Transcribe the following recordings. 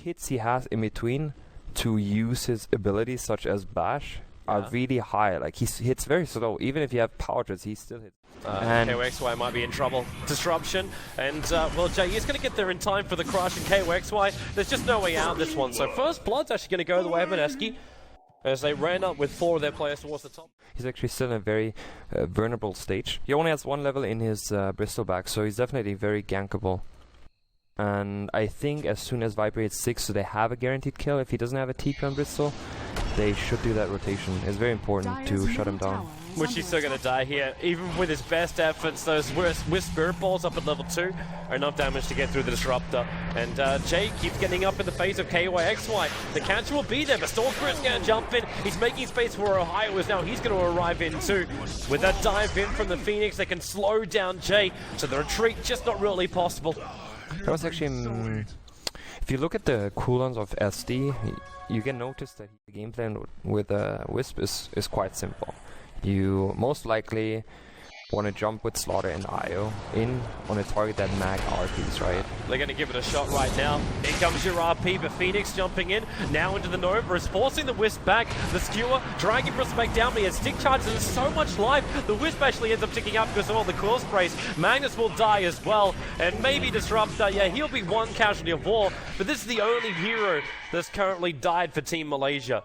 hits he has in between to use his abilities such as bash are really high. Like he hits very slow. Even if you have power trips, he still hits. And Ky.xY might be in trouble. Disruption, and well, Jay is going to get there in time for the crush, and Ky.xY, there's just no way out this one. So first blood's actually going to go the way of Mineski, as they ran up with 4 of their players towards the top. He's actually still in a very vulnerable stage. He only has 1 level in his Bristleback, so he's definitely very gankable. And I think as soon as Viper hits 6, so they have a guaranteed kill. If he doesn't have a TP on Bristol, they should do that rotation. It's very important to shut him down. Mushi's still going to die here. Even with his best efforts, those Wisp Spirit Balls up at level 2 are enough damage to get through the Disruptor. And Jay keeps getting up in the face of Ky.xY. The catch will be there, but Storm Spirit's going to jump in. He's making space for Ohaiyo, as now he's going to arrive in too. With that dive in from the Phoenix, they can slow down Jay. So the retreat just not really possible. That was actually... if you look at the cooldowns of SD, you can notice that the game plan with Wisp is quite simple. You most likely want to jump with Slardar and Ohaiyo in on a target that mag RPs, right? They're going to give it a shot right now. In comes your RP, but Phoenix jumping in, now into the Nova, is forcing the Wisp back. The Skewer dragging Bristleback down, but he has stick charges, and there's so much life. The Wisp actually ends up ticking up because of all the coil sprays. Magnus will die as well, and maybe Disruptor, yeah, he'll be 1 casualty of war, but this is the only hero that's currently died for Team Malaysia.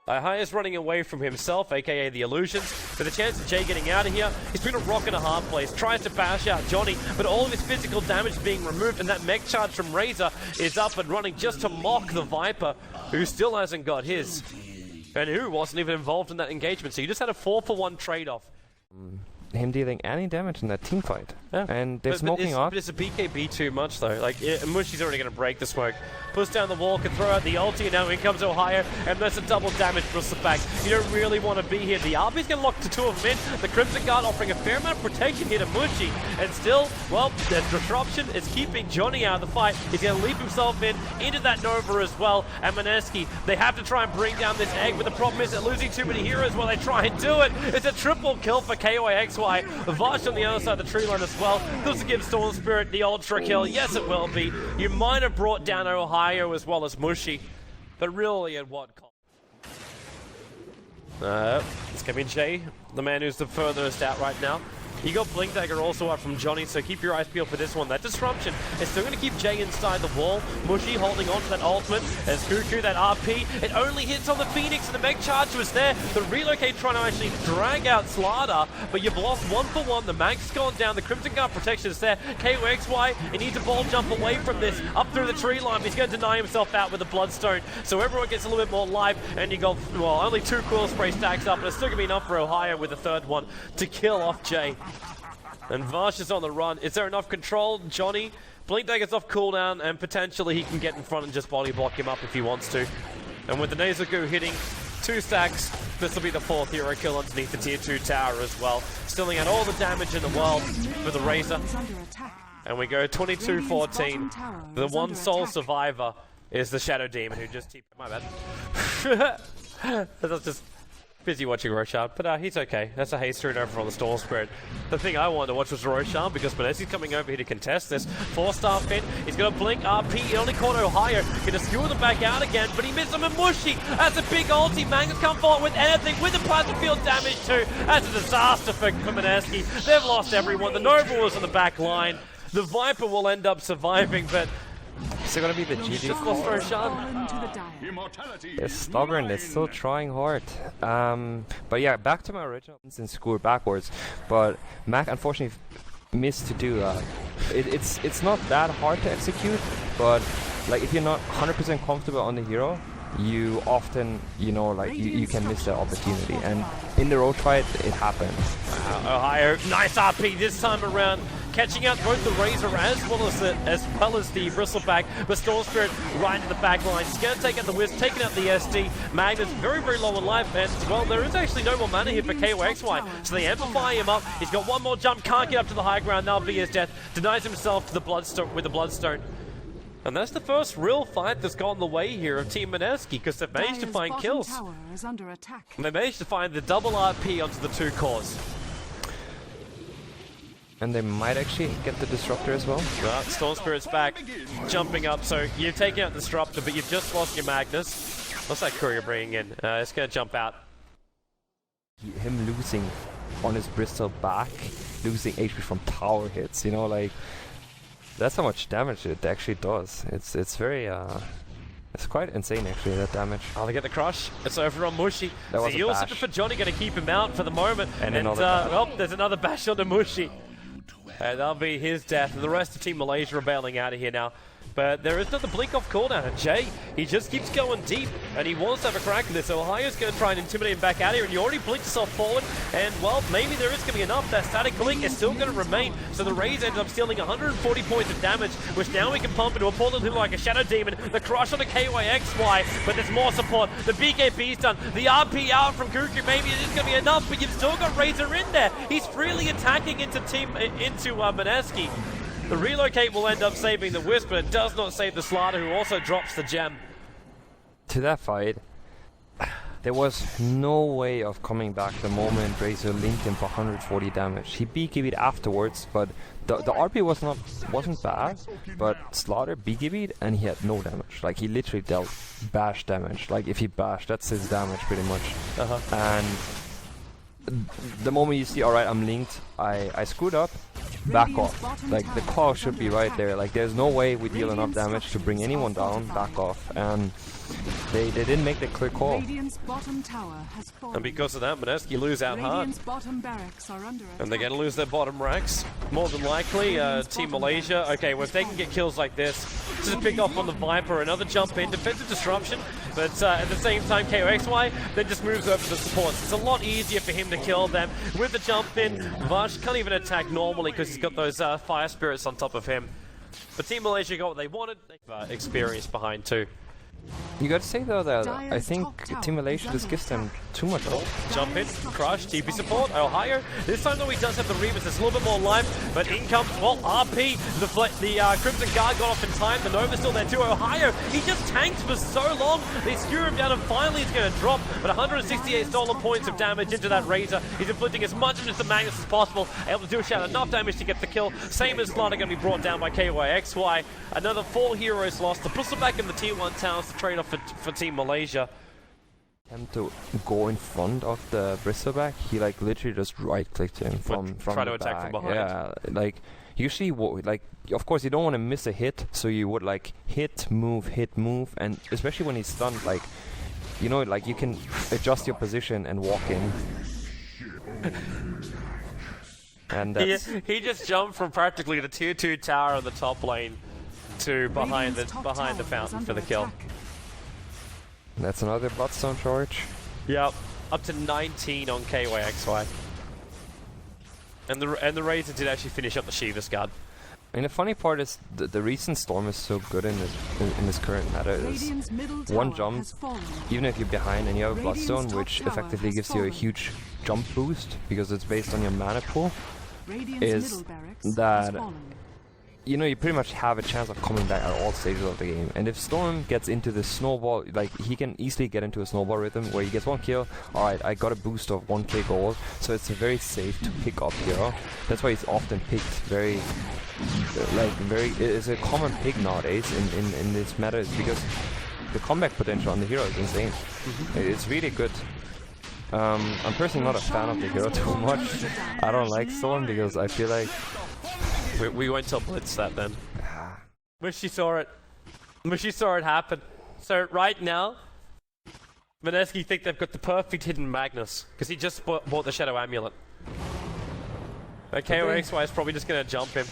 Ohaiyo is running away from himself, aka the Illusions, with a chance of Jay getting out of here. He's been a rock in a hard place, tries to bash out Johnny, but all of his physical damage being removed, and that mech charge from Razor is up and running just to mock the Viper, who still hasn't got his, and who wasn't even involved in that engagement. So you just had a 4-for-1 trade-off. Him dealing any damage in that team fight. Yeah. And they're smoking off. But it's a BKB too much though. Like, Mushi's already going to break the smoke. Puts down the wall, can throw out the ulti, and now in comes Ohaiyo, and that's a double damage Bristleback. You don't really want to be here. The RP's going to lock the 2 of them in. The Crimson Guard offering a fair amount of protection here to Mushi. And still, well, the disruption is keeping Johnny out of the fight. He's going to leap himself into that Nova as well. And Mineski, they have to try and bring down this egg, but the problem is they're losing too many heroes while they try and do it. It's a triple kill for Ky.xY. Vash on the other side of the tree line as well. Does it give Storm Spirit the ultra kill? Yes, it will be. You might have brought down Ohaiyo as well as Mushi, but really at what cost? It's going to be Jay, the man who's the furthest out right now. You got Blink Dagger also up from Johnny, so keep your eyes peeled for this one. That Disruption is still going to keep Jay inside the wall. Mushi holding on to that ultimate as Cuckoo, that RP, it only hits on the Phoenix, and the Meg Charge was there. The Relocate trying to actually drag out Slardar, but you've lost 1-for-1. The Mag's gone down, the Crimson Guard protection is there. Ky.xY, he needs a ball jump away from this, up through the tree line, but he's going to deny himself out with the Bloodstone, so everyone gets a little bit more life, and you got, well, only 2 coil spray stacks up, but it's still going to be enough for Ohaiyo with the 3rd one to kill off Jay. And Vash is on the run. Is there enough control? Johnny, Blink Dagger's off cooldown, and potentially he can get in front and just body block him up if he wants to. And with the Nasal Goo hitting 2 stacks, this will be the 4th hero kill underneath the tier 2 tower as well. Stealing out all the damage in the world for the Razor. And we go 22-14. The one sole survivor is the Shadow Demon who just... My bad. That's just... busy watching Roshan, but he's okay. That's a haste rune over on the Storm Spirit. The thing I wanted to watch was Roshan, because Mineski's coming over here to contest this. 4-star Finn, he's going to blink RP, he only caught Ohaiyo, going to skewer them back out again, but he missed them, and Mushi, that's a big ulti. Magnus can't follow with anything, with the plasma field damage too. That's a disaster for Mineski. They've lost everyone. The Nova was on the back line. The Viper will end up surviving, but Is it gonna be the GG? just lost Roshan. They're stubborn, they're still trying hard. But yeah, back to my original instant score backwards. But Mac unfortunately missed to do that. It's not that hard to execute, but like if you're not 100% comfortable on the hero, you often, you know, like you can miss that opportunity. And in the road fight, it happened. Ohaiyo, nice RP this time around. Catching out both the Razor as well as the Bristleback, but Storm Spirit right into the back line. He's going to take out the Wisp, taking out the SD. Magnus very, very low on life, and well, there is actually no more mana here for Ky.xY, so they amplify him up. He's got one more jump, can't get up to the high ground, that'll be his death. Denies himself to the Bloodstone with the Bloodstone. And that's the first real fight that's gone the way here of TeamMalaysia, because they've managed to find kills. They managed to find the double RP onto the 2 cores. And they might actually get the Disruptor as well. Storm Spirit's back, jumping up. So you've taken out the Disruptor, but you've just lost your Magnus. What's that crew you're bringing in? It's going to jump out. Him losing on his Bristleback, losing HP from tower hits, you know, like, that's how much damage it actually does. It's very, it's quite insane actually, that damage. Oh, they get the crush. It's over on Mushi. That was so you also for Johnny going to keep him out for the moment. And well, there's another bash on the Mushi. And that'll be his death. And the rest of Team Malaysia are bailing out of here now. But there is another blink off cooldown. And Jay, he just keeps going deep. And he wants to have a crack at this. So Ohaiyo's going to try and intimidate him back out here. And you already blinked yourself forward. And, well, maybe there is going to be enough. That static blink is still going to remain. So the Rays ended up stealing 140 points of damage, which now we can pump into a portal him like a Shadow Demon. The crush on the Ky.xY, but there's more support. The BKB's done. The RP out from Cuckoo. Maybe it is going to be enough, but you've still got Razor in there. He's freely attacking into Mineski. The relocate will end up saving the Wisp, but it does not save the Slardar, who also drops the gem. To that fight, there was no way of coming back the moment Razor linked him for 140 damage. He BKB'd afterwards, but the RP wasn't bad, but Slardar BKB'd and he had no damage. Like, he literally dealt bash damage. Like, if he bashed, that's his damage pretty much. And the moment you see, alright, I'm linked, I screwed up, back off. Like, the call should be right there. Like, there's no way we deal enough damage to bring anyone down, back off. And they didn't make the clear call. And because of that, Mineski lose out hard. And they're going to lose their bottom racks. More than likely, Team Malaysia. Okay, well, if they can get kills like this, just pick off on the Viper, another jump in, defensive disruption. But at the same time, Ky.xY then just moves over the supports. It's a lot easier for him to kill them. With the jump in, Vash can't even attack normally because he's got those fire spirits on top of him. But Team Malaysia got what they wanted. Experience behind too. You gotta say though that I think Team Malaysia just gives them too much ult. Jump in, crush, TP support, Ohaiyo. This time though he does have the Reavers, it's a little bit more life, but in comes, well, RP, the Crimson Guard got off in time, the Nova's still there too. Ohaiyo, he just tanked for so long, they skew him down and finally he's going to drop, but 168 stolen points of damage into that Razor. He's inflicting as much of the Magnus as possible, able to do enough damage to get the kill. Same as Slardar going to be brought down by Ky.xY. Another 4 heroes lost, the Bristleback in the tier 1 towers to trade off for Team Malaysia. Him to go in front of the Bristleback, he like literally just right-clicked him from try to the attack back. from behind. Yeah, like usually, like of course you don't want to miss a hit, so you would like hit, move, and especially when he's stunned, like, you know, like you can adjust your position and walk in. And he just jumped from practically the tier 2 tower on the top lane to behind the fountain for the kill. That's another Bloodstone charge. Yep, up to 19 on Ky.xY. And the Razor did actually finish up the Shiva's guard. And the funny part is the reason Storm is so good in this current meta is one jump, even if you're behind and you have a Bloodstone, which effectively gives you a huge jump boost because it's based on your mana pool, is that, you know, you pretty much have a chance of coming back at all stages of the game. And if Storm gets into the snowball, like, he can easily get into a snowball rhythm where he gets 1 kill, alright, I got a boost of 1k gold, so it's a very safe to pick up hero. That's why he's often picked it's a common pick nowadays in this meta, is because the comeback potential on the hero is insane. It's really good. I'm personally not a fan of the hero too much. I don't like Storm because I feel like we went to blitz that then. Mushi saw it. Mushi saw it happen. So right now, Mineski think they've got the perfect hidden Magnus because he just bought the Shadow Amulet. Okay, Ky.xY is probably just going to jump him.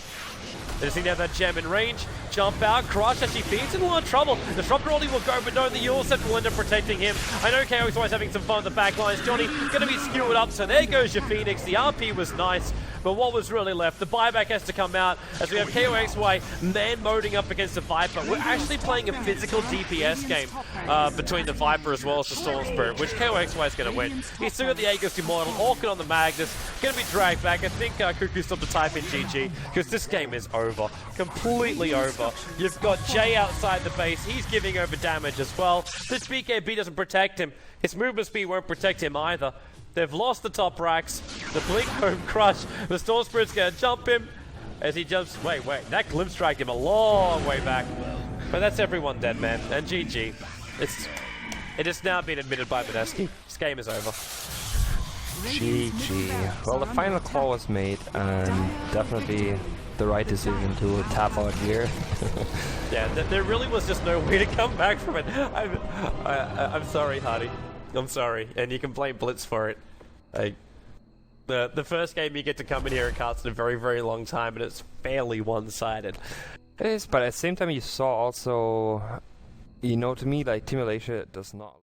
They just need to have that gem in range. Jump out, crush as he feeds in a lot of trouble. The Disruptor only will go, but no, the Yule set will end up protecting him. I know Ky.xY is having some fun at the back lines. Johnny going to be skewered up, so there goes your Phoenix. The RP was nice, but what was really left? The buyback has to come out as we have Ky.xY man-moding up against the Viper. We're actually playing a physical DPS game between the Viper as well as the Storm Spirit, which Ky.xY is going to win. He's still got the Aegis Immortal, Orchid on the Magnus, going to be dragged back. I think Cuckoo stopped to type in GG, because this game is over. Completely over. You've got Jay outside the base. He's giving over damage as well. This BKB doesn't protect him. His movement speed won't protect him either. They've lost the top racks. The Blink Home Crush. The Storm Spirit's gonna jump him as he jumps. Wait. That glimpse dragged him a long way back. But that's everyone dead, man. And GG. It has now been admitted by Mineski. This game is over. GG. Well, the final call was made, and definitely the right decision to tap out here. Yeah, there really was just no way to come back from it. I'm sorry, Hardy. I'm sorry, and you can blame Blitz for it. Like, the first game you get to come in here and cast in a very, very long time, and it's fairly one-sided. It is, but at the same time you saw also, you know, to me, like, TeamMalaysia does not